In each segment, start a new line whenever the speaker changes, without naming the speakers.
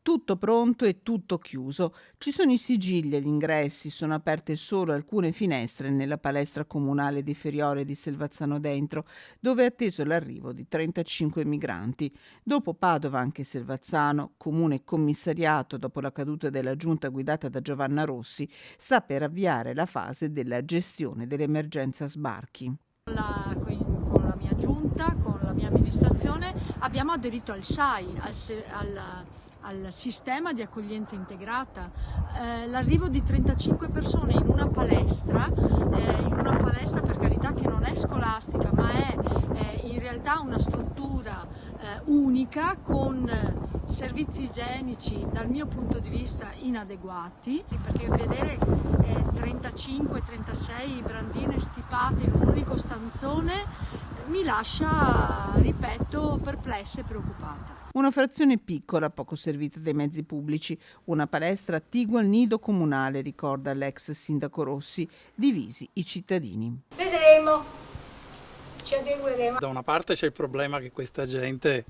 Tutto pronto e tutto chiuso. Ci sono i sigilli agli ingressi, sono aperte solo alcune finestre nella palestra comunale di Feriore di Selvazzano Dentro, dove è atteso l'arrivo di 35 migranti. Dopo Padova anche Selvazzano, comune commissariato dopo la caduta della giunta guidata da Giovanna Rossi, sta per avviare la fase della gestione dell'emergenza sbarchi.
Con la mia giunta, con la mia amministrazione, abbiamo aderito al SAI, al sistema di accoglienza integrata. L'arrivo di 35 persone in una palestra per carità che non è scolastica, ma è in realtà una struttura unica con servizi igienici dal mio punto di vista inadeguati, perché vedere 35-36 brandine stipate in un unico stanzone mi lascia, ripeto, perplessa e preoccupata.
Una frazione piccola, poco servita dai mezzi pubblici, una palestra attigua al nido comunale, ricorda l'ex sindaco Rossi, divisi i cittadini.
Vedremo, ci adegueremo.
Da una parte c'è il problema che questa gente,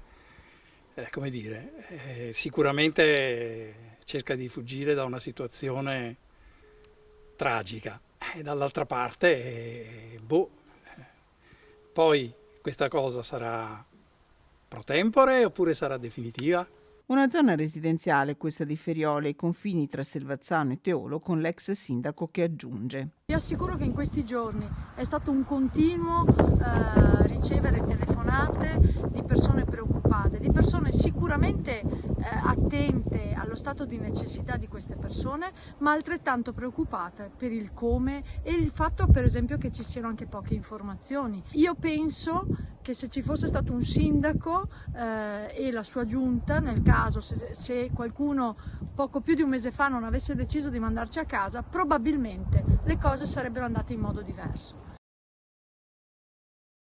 sicuramente cerca di fuggire da una situazione tragica, e dall'altra parte, poi questa cosa sarà pro tempore oppure sarà definitiva?
Una zona residenziale, questa di Feriole, ai confini tra Selvazzano e Teolo, con l'ex sindaco che aggiunge.
Vi assicuro che in questi giorni è stato un continuo ricevere telefonate di persone preoccupate, di persone sicuramente attente allo stato di necessità di queste persone, ma altrettanto preoccupate per il come e il fatto, per esempio, che ci siano anche poche informazioni. Io penso che se ci fosse stato un sindaco e la sua giunta, nel caso se qualcuno poco più di un mese fa non avesse deciso di mandarci a casa, probabilmente le cose sarebbero andate in modo diverso.